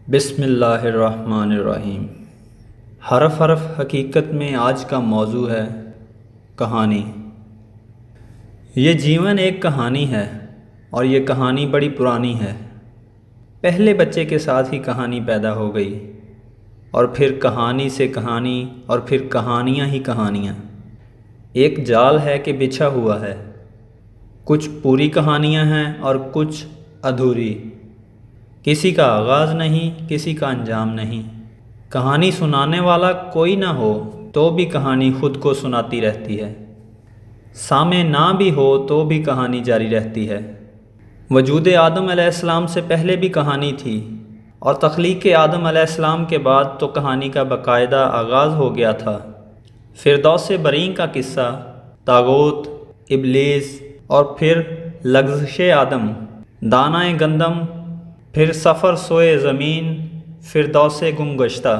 بسم اللہ الرحمن الرحیم۔ حرف حرف حقیقت میں آج کا موضوع ہے کہانی۔ یہ جیون ایک کہانی ہے اور یہ کہانی بڑی پرانی ہے۔ پہلے بچے کے ساتھ ہی کہانی پیدا ہو گئی اور پھر کہانی سے کہانی اور پھر کہانیاں ہی کہانیاں۔ ایک جال ہے کہ بچھا ہوا ہے، کچھ پوری کہانیاں ہیں اور کچھ ادھوری۔ کسی کا آغاز نہیں، کسی کا انجام نہیں۔ کہانی سنانے والا کوئی نہ ہو تو بھی کہانی خود کو سناتی رہتی ہے، سامع نہ بھی ہو تو بھی کہانی جاری رہتی ہے۔ وجود آدم علیہ السلام سے پہلے بھی کہانی تھی اور تخلیق آدم علیہ السلام کے بعد تو کہانی کا باقاعدہ آغاز ہو گیا تھا۔ فردوس بریں کا قصہ، طاغوت، ابلیس اور پھر لغزش آدم، دانہ گندم، پھر سفر سوئے زمین، فردوس گم گشتہ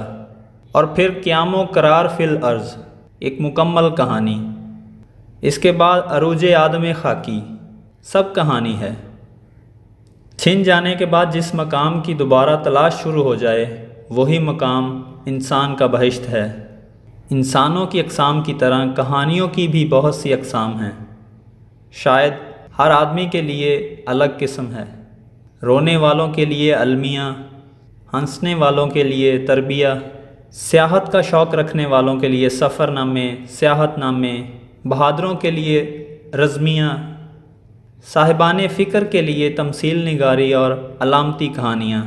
اور پھر قیام و قرار فی الارض، ایک مکمل کہانی۔ اس کے بعد عروج آدم خاکی، سب کہانی ہے۔ چھن جانے کے بعد جس مقام کی دوبارہ تلاش شروع ہو جائے وہی مقام انسان کا بہشت ہے۔ انسانوں کی اقسام کی طرح کہانیوں کی بھی بہت سی اقسام ہیں، شاید ہر آدمی کے لیے الگ قسم ہے۔ رونے والوں کے لیے المیہ، ہنسنے والوں کے لیے تربیہ، سیاحت کا شوق رکھنے والوں کے لیے سفر نامے، سیاحت نامے، بہادروں کے لیے رزمیہ، صاحبان فکر کے لیے تمثیل نگاری اور علامتی کہانیاں،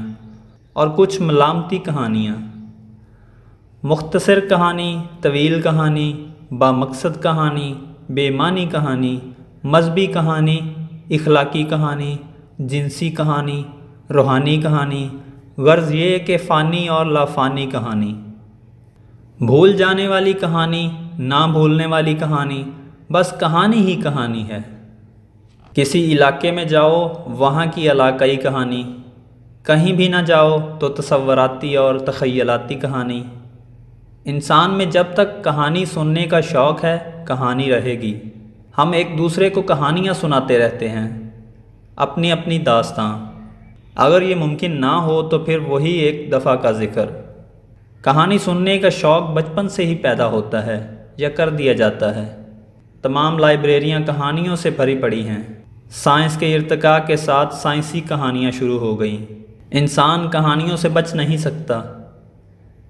اور کچھ ملامتی کہانیاں۔ مختصر کہانی، طویل کہانی، بامقصد کہانی، بے معنی کہانی، مذہبی کہانی، اخلاقی کہانی، جنسی کہانی، روحانی کہانی، غرض یہ کہ فانی اور لافانی کہانی، بھول جانے والی کہانی، نہ بھولنے والی کہانی، بس کہانی ہی کہانی ہے۔ کسی علاقے میں جاؤ وہاں کی علاقائی کہانی، کہیں بھی نہ جاؤ تو تصوراتی اور تخیلاتی کہانی۔ انسان میں جب تک کہانی سننے کا شوق ہے کہانی رہے گی۔ ہم ایک دوسرے کو کہانیاں سناتے رہتے ہیں، اپنی اپنی داستاں۔ اگر یہ ممکن نہ ہو تو پھر وہی ایک دفعہ کا ذکر۔ کہانی سننے کا شوق بچپن سے ہی پیدا ہوتا ہے یا کر دیا جاتا ہے۔ تمام لائبریریاں کہانیوں سے بھری پڑی ہیں۔ سائنس کے ارتقاء کے ساتھ سائنسی کہانیاں شروع ہو گئیں۔ انسان کہانیوں سے بچ نہیں سکتا۔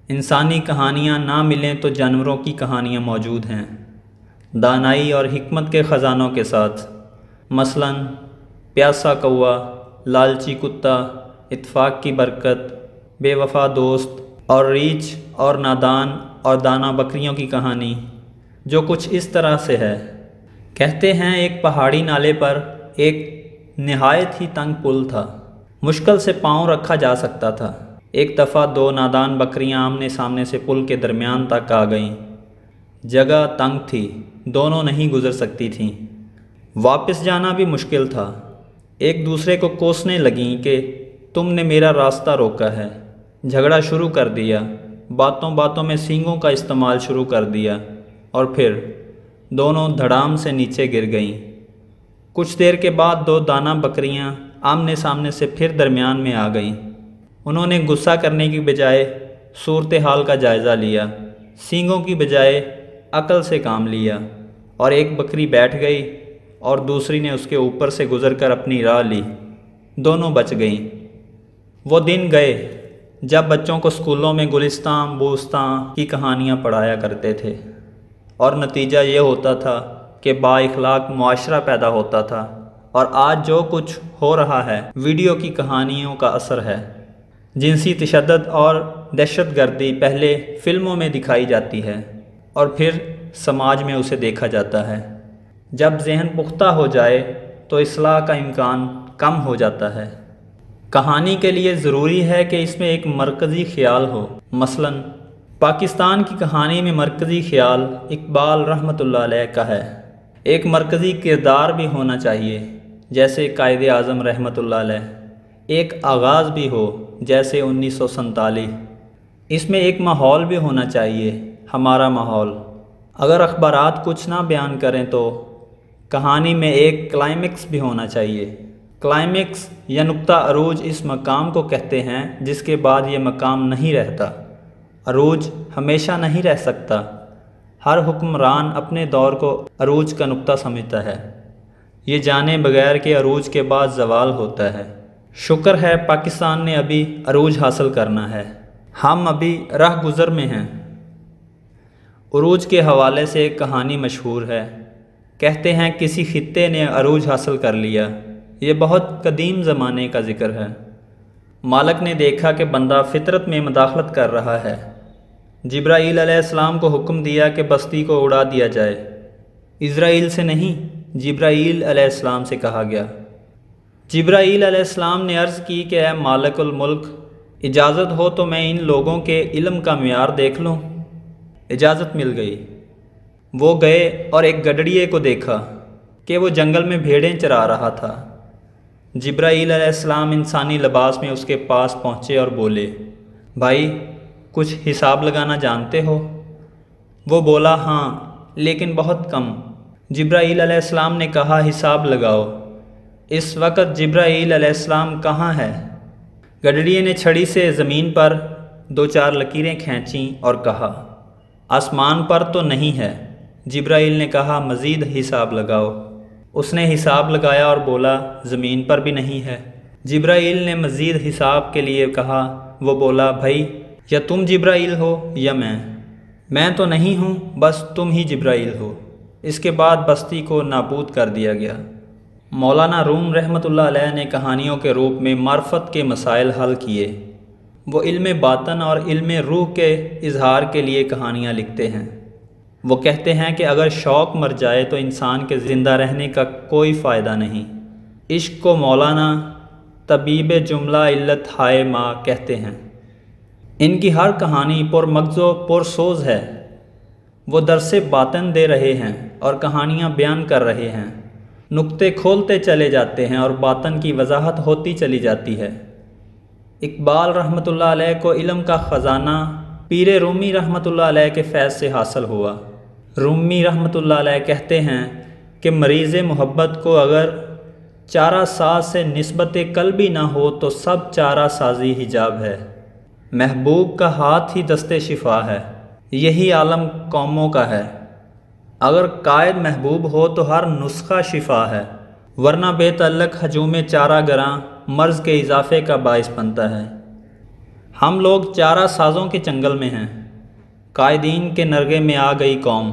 انسانی کہانیاں نہ ملیں تو جانوروں کی کہانیاں موجود ہیں، دانائی اور حکمت کے خزانوں کے ساتھ۔ مثلاً پیاسا کوا، لالچی کتا، اتفاق کی برکت، بے وفا دوست، اور ریچھ اور نادان اور دانا بکریوں کی کہانی، جو کچھ اس طرح سے ہے۔ کہتے ہیں ایک پہاڑی نالے پر ایک نہایت ہی تنگ پل تھا، مشکل سے پاؤں رکھا جا سکتا تھا۔ ایک دفعہ دو نادان بکریاں آمنے سامنے سے پل کے درمیان تک آ گئیں۔ جگہ تنگ تھی، دونوں نہیں گزر سکتی تھیں۔ واپس جانا بھی مشکل تھا۔ ایک دوسرے کو کوسنے لگیں کہ تم نے میرا راستہ روکا ہے۔ جھگڑا شروع کر دیا، باتوں باتوں میں سینگوں کا استعمال شروع کر دیا اور پھر دونوں دھڑام سے نیچے گر گئیں۔ کچھ دیر کے بعد دو دانا بکریاں آمنے سامنے سے پھر درمیان میں آ گئیں۔ انہوں نے غصہ کرنے کی بجائے صورتحال کا جائزہ لیا، سینگوں کی بجائے عقل سے کام لیا، اور ایک بکری بیٹھ گئی اور دوسری نے اس کے اوپر سے گزر کر اپنی راہ لی۔ دونوں بچ گئیں۔ وہ دن گئے جب بچوں کو اسکولوں میں گلستان بوستان کی کہانیاں پڑھایا کرتے تھے اور نتیجہ یہ ہوتا تھا کہ با اخلاق معاشرہ پیدا ہوتا تھا۔ اور آج جو کچھ ہو رہا ہے ویڈیو کی کہانیوں کا اثر ہے۔ جنسی تشدد اور دہشت گردی پہلے فلموں میں دکھائی جاتی ہے اور پھر سماج میں اسے دیکھا جاتا ہے۔ جب ذہن پختہ ہو جائے تو اصلاح کا امکان کم ہو جاتا ہے۔ کہانی کے لیے ضروری ہے کہ اس میں ایک مرکزی خیال ہو۔ مثلاً پاکستان کی کہانی میں مرکزی خیال اقبال رحمۃ اللہ علیہ کا ہے۔ ایک مرکزی کردار بھی ہونا چاہیے جیسے قائد اعظم رحمۃ اللہ علیہ۔ ایک آغاز بھی ہو جیسے 1947۔ اس میں ایک ماحول بھی ہونا چاہیے، ہمارا ماحول۔ اگر اخبارات کچھ نہ بیان کریں تو کہانی میں ایک کلائمیکس بھی ہونا چاہیے۔ کلائمیکس یا نقطہ عروج اس مقام کو کہتے ہیں جس کے بعد یہ مقام نہیں رہتا۔ عروج ہمیشہ نہیں رہ سکتا۔ ہر حکمران اپنے دور کو عروج کا نقطہ سمجھتا ہے، یہ جانے بغیر کہ عروج کے بعد زوال ہوتا ہے۔ شکر ہے پاکستان نے ابھی عروج حاصل کرنا ہے، ہم ابھی راہ گزر میں ہیں۔ عروج کے حوالے سے ایک کہانی مشہور ہے۔ کہتے ہیں کسی خطے نے عروج حاصل کر لیا۔ یہ بہت قدیم زمانے کا ذکر ہے۔ مالک نے دیکھا کہ بندہ فطرت میں مداخلت کر رہا ہے۔ جبرائیل علیہ السلام کو حکم دیا کہ بستی کو اڑا دیا جائے۔ اسرائیل سے نہیں، جبرائیل علیہ السلام سے کہا گیا۔ جبرائیل علیہ السلام نے عرض کی کہ اے مالک الملک، اجازت ہو تو میں ان لوگوں کے علم کا معیار دیکھ لوں۔ اجازت مل گئی۔ وہ گئے اور ایک گڈڑیے کو دیکھا کہ وہ جنگل میں بھیڑیں چرا رہا تھا۔ جبرائیل علیہ السلام انسانی لباس میں اس کے پاس پہنچے اور بولے، بھائی کچھ حساب لگانا جانتے ہو؟ وہ بولا ہاں، لیکن بہت کم۔ جبرائیل علیہ السلام نے کہا حساب لگاؤ۔ اس وقت جبرائیل علیہ السلام کہاں ہے؟ گڈڑیے نے چھڑی سے زمین پر 2-4 لکیریں کھینچیں اور کہا آسمان پر تو نہیں ہے۔ جبرائیل نے کہا مزید حساب لگاؤ۔ اس نے حساب لگایا اور بولا زمین پر بھی نہیں ہے۔ جبرائیل نے مزید حساب کے لیے کہا۔ وہ بولا بھائی یا تم جبرائیل ہو یا میں تو نہیں ہوں، بس تم ہی جبرائیل ہو۔ اس کے بعد بستی کو نابود کر دیا گیا۔ مولانا روم رحمۃ اللہ علیہ نے کہانیوں کے روپ میں معرفت کے مسائل حل کیے۔ وہ علم باطن اور علم روح کے اظہار کے لیے کہانیاں لکھتے ہیں۔ وہ کہتے ہیں کہ اگر شوق مر جائے تو انسان کے زندہ رہنے کا کوئی فائدہ نہیں۔ عشق کو مولانا طبیب جملہ علت ہائے ماں کہتے ہیں۔ ان کی ہر کہانی پر مغز و پر سوز ہے۔ وہ درس باطن دے رہے ہیں اور کہانیاں بیان کر رہے ہیں، نقطے کھولتے چلے جاتے ہیں اور باطن کی وضاحت ہوتی چلی جاتی ہے۔ اقبال رحمۃ اللہ علیہ کو علم کا خزانہ پیر رومی رحمۃ اللہ علیہ کے فیض سے حاصل ہوا۔ رومی رحمۃ اللہ علیہ کہتے ہیں کہ مریض محبت کو اگر چارہ ساز سے نسبت قلبی نہ ہو تو سب چارہ سازی حجاب ہے۔ محبوب کا ہاتھ ہی دست شفا ہے، یہی عالم قوموں کا ہے۔ اگر قائد محبوب ہو تو ہر نسخہ شفا ہے، ورنہ بے تعلق ہجوم چارہ گراں مرض کے اضافے کا باعث بنتا ہے۔ ہم لوگ چارہ سازوں کے چنگل میں ہیں، قائدین کے نرغے میں آ گئی قوم۔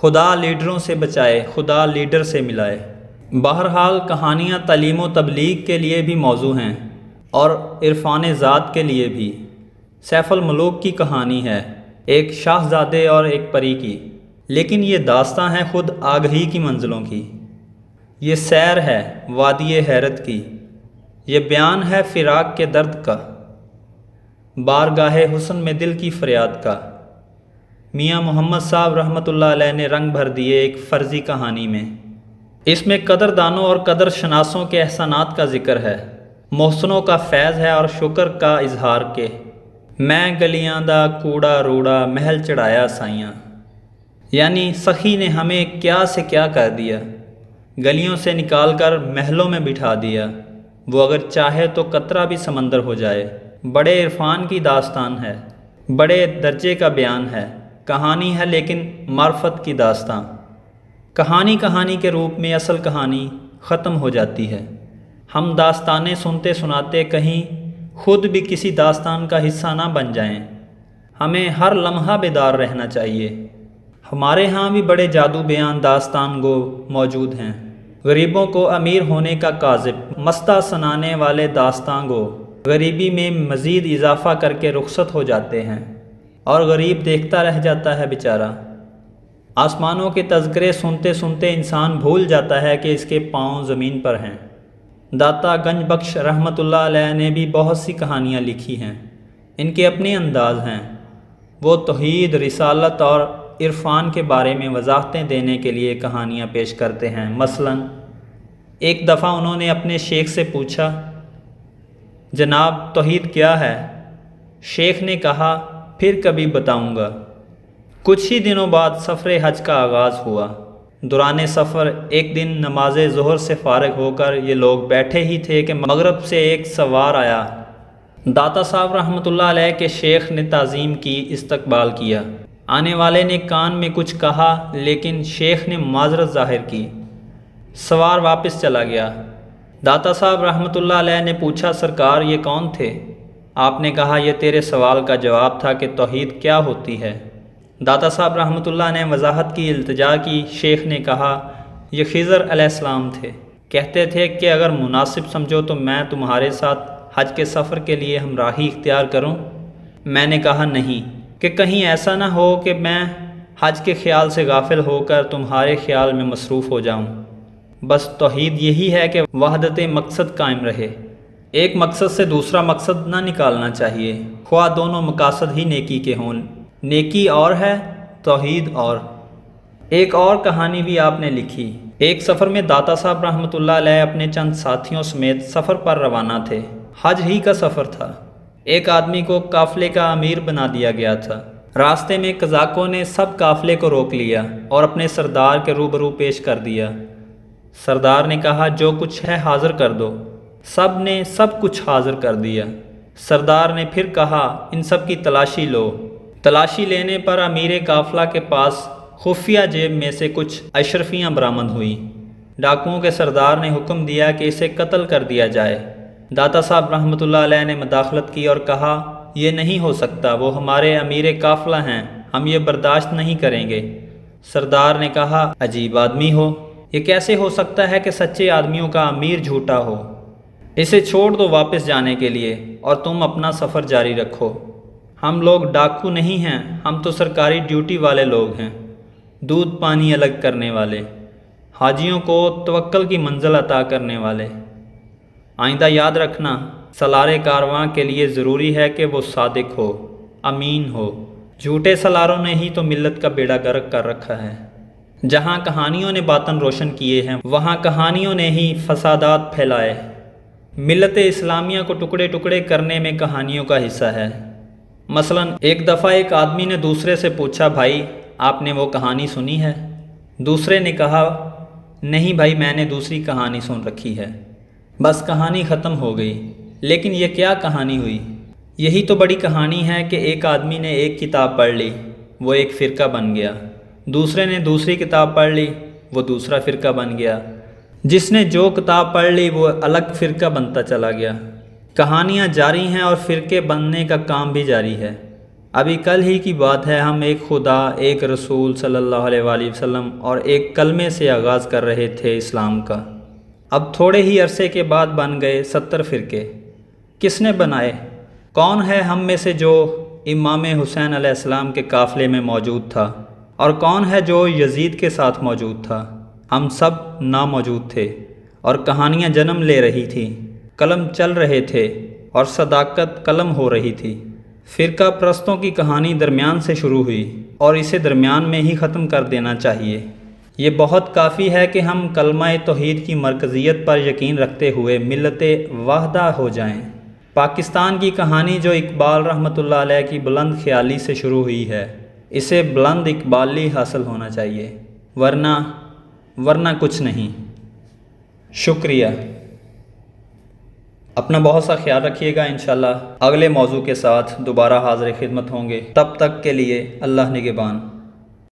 خدا لیڈروں سے بچائے، خدا لیڈر سے ملائے۔ بہرحال کہانیاں تعلیم و تبلیغ کے لیے بھی موضوع ہیں اور عرفان ذات کے لیے بھی۔ سیف الملوک کی کہانی ہے، ایک شاہزادے اور ایک پری کی، لیکن یہ داستان ہے خود آگہی کی منزلوں کی۔ یہ سیر ہے وادی حیرت کی، یہ بیان ہے فراق کے درد کا، بارگاہ حسن میں دل کی فریاد کا۔ میاں محمد صاحب رحمۃ اللہ علیہ نے رنگ بھر دیے ایک فرضی کہانی میں۔ اس میں قدردانوں اور قدر شناسوں کے احسانات کا ذکر ہے، محسنوں کا فیض ہے اور شکر کا اظہار کے میں گلیاں دا کوڑا روڑا محل چڑھایا سائیاں، یعنی سخی نے ہمیں کیا سے کیا کر دیا، گلیوں سے نکال کر محلوں میں بٹھا دیا۔ وہ اگر چاہے تو قطرہ بھی سمندر ہو جائے۔ بڑے عرفان کی داستان ہے، بڑے درجے کا بیان ہے، کہانی ہے لیکن معرفت کی داستان۔ کہانی کے روپ میں اصل کہانی ختم ہو جاتی ہے۔ ہم داستانیں سنتے سناتے کہیں خود بھی کسی داستان کا حصہ نہ بن جائیں۔ ہمیں ہر لمحہ بیدار رہنا چاہیے۔ ہمارے ہاں بھی بڑے جادو بیان داستان گو موجود ہیں، غریبوں کو امیر ہونے کا کاذب، مستہ سنانے والے داستان گو غریبی میں مزید اضافہ کر کے رخصت ہو جاتے ہیں اور غریب دیکھتا رہ جاتا ہے بیچارہ۔ آسمانوں کے تذکرے سنتے سنتے انسان بھول جاتا ہے کہ اس کے پاؤں زمین پر ہیں۔ داتا گنج بخش رحمۃ اللہ علیہ نے بھی بہت سی کہانیاں لکھی ہیں، ان کے اپنے انداز ہیں۔ وہ توحید، رسالت اور عرفان کے بارے میں وضاحتیں دینے کے لیے کہانیاں پیش کرتے ہیں۔ مثلاً ایک دفعہ انہوں نے اپنے شیخ سے پوچھا، جناب توحید کیا ہے؟ شیخ نے کہا پھر کبھی بتاؤں گا۔ کچھ ہی دنوں بعد سفر حج کا آغاز ہوا۔ دوران سفر ایک دن نماز ظہر سے فارغ ہو کر یہ لوگ بیٹھے ہی تھے کہ مغرب سے ایک سوار آیا۔ داتا صاحب رحمۃ اللہ علیہ کے شیخ نے تعظیم کی، استقبال کیا۔ آنے والے نے کان میں کچھ کہا لیکن شیخ نے معذرت ظاہر کی۔ سوار واپس چلا گیا۔ داتا صاحب رحمۃ اللہ علیہ نے پوچھا، سرکار یہ کون تھے؟ آپ نے کہا یہ تیرے سوال کا جواب تھا کہ توحید کیا ہوتی ہے۔ داتا صاحب رحمۃ اللہ نے وضاحت کی، التجا کی۔ شیخ نے کہا یہ خضر علیہ السلام تھے، کہتے تھے کہ اگر مناسب سمجھو تو میں تمہارے ساتھ حج کے سفر کے لیے ہمراہی اختیار کروں۔ میں نے کہا نہیں، کہ کہیں ایسا نہ ہو کہ میں حج کے خیال سے غافل ہو کر تمہارے خیال میں مصروف ہو جاؤں۔ بس توحید یہی ہے کہ وحدت مقصد قائم رہے، ایک مقصد سے دوسرا مقصد نہ نکالنا چاہیے، خواہ دونوں مقاصد ہی نیکی کے ہوں۔ نیکی اور ہے، توحید اور۔ ایک اور کہانی بھی آپ نے لکھی۔ ایک سفر میں داتا صاحب رحمۃ اللہ علیہ اپنے چند ساتھیوں سمیت سفر پر روانہ تھے۔ حج ہی کا سفر تھا۔ ایک آدمی کو قافلے کا امیر بنا دیا گیا تھا۔ راستے میں قزاقوں نے سب قافلے کو روک لیا اور اپنے سردار کے روبرو پیش کر دیا۔ سردار نے کہا جو کچھ ہے حاضر کر دو۔ سب نے سب کچھ حاضر کر دیا۔ سردار نے پھر کہا ان سب کی تلاشی لو۔ تلاشی لینے پر امیر قافلہ کے پاس خفیہ جیب میں سے کچھ اشرفیاں برآمد ہوئیں۔ ڈاکوؤں کے سردار نے حکم دیا کہ اسے قتل کر دیا جائے۔ داتا صاحب رحمۃ اللہ علیہ نے مداخلت کی اور کہا یہ نہیں ہو سکتا، وہ ہمارے امیر قافلہ ہیں، ہم یہ برداشت نہیں کریں گے۔ سردار نے کہا عجیب آدمی ہو، یہ کیسے ہو سکتا ہے کہ سچے آدمیوں کا امیر جھوٹا ہو؟ اسے چھوڑ دو واپس جانے کے لیے اور تم اپنا سفر جاری رکھو۔ ہم لوگ ڈاکو نہیں ہیں، ہم تو سرکاری ڈیوٹی والے لوگ ہیں، دودھ پانی الگ کرنے والے، حاجیوں کو توکل کی منزل عطا کرنے والے۔ آئندہ یاد رکھنا، سالار کارواں کے لیے ضروری ہے کہ وہ صادق ہو، امین ہو۔ جھوٹے سالاروں نے ہی تو ملت کا بیڑا غرق کر رکھا ہے۔ جہاں کہانیوں نے باطن روشن کیے ہیں وہاں کہانیوں نے ہی فسادات پھیلائے۔ ملت اسلامیہ کو ٹکڑے ٹکڑے کرنے میں کہانیوں کا حصہ ہے۔ مثلا ایک دفعہ ایک آدمی نے دوسرے سے پوچھا بھائی آپ نے وہ کہانی سنی ہے؟ دوسرے نے کہا نہیں بھائی میں نے دوسری کہانی سن رکھی ہے۔ بس کہانی ختم ہو گئی۔ لیکن یہ کیا کہانی ہوئی؟ یہی تو بڑی کہانی ہے کہ ایک آدمی نے ایک کتاب پڑھ لی، وہ ایک فرقہ بن گیا۔ دوسرے نے دوسری کتاب پڑھ لی، وہ دوسرا فرقہ بن گیا۔ جس نے جو کتاب پڑھ لی وہ الگ فرقہ بنتا چلا گیا۔ کہانیاں جاری ہیں اور فرقے بننے کا کام بھی جاری ہے۔ ابھی کل ہی کی بات ہے، ہم ایک خدا، ایک رسول صلی اللہ علیہ وآلہ وسلم اور ایک کلمے سے آغاز کر رہے تھے اسلام کا۔ اب تھوڑے ہی عرصے کے بعد بن گئے 70 فرقے۔ کس نے بنائے؟ کون ہے ہم میں سے جو امام حسین علیہ السلام کے قافلے میں موجود تھا، اور کون ہے جو یزید کے ساتھ موجود تھا؟ ہم سب ناموجود تھے، اور کہانیاں جنم لے رہی تھیں، قلم چل رہے تھے اور صداقت قلم ہو رہی تھی۔ فرقہ پرستوں کی کہانی درمیان سے شروع ہوئی اور اسے درمیان میں ہی ختم کر دینا چاہیے۔ یہ بہت کافی ہے کہ ہم کلمہ توحید کی مرکزیت پر یقین رکھتے ہوئے ملت واحدہ ہو جائیں۔ پاکستان کی کہانی جو اقبال رحمۃ اللہ علیہ کی بلند خیالی سے شروع ہوئی ہے، اسے بلند اقبالی حاصل ہونا چاہیے، ورنہ کچھ نہیں۔ شکریہ۔ اپنا بہت سا خیال رکھیے گا، انشاءاللہ اگلے موضوع کے ساتھ دوبارہ حاضر خدمت ہوں گے۔ تب تک کے لیے اللہ نگہبان۔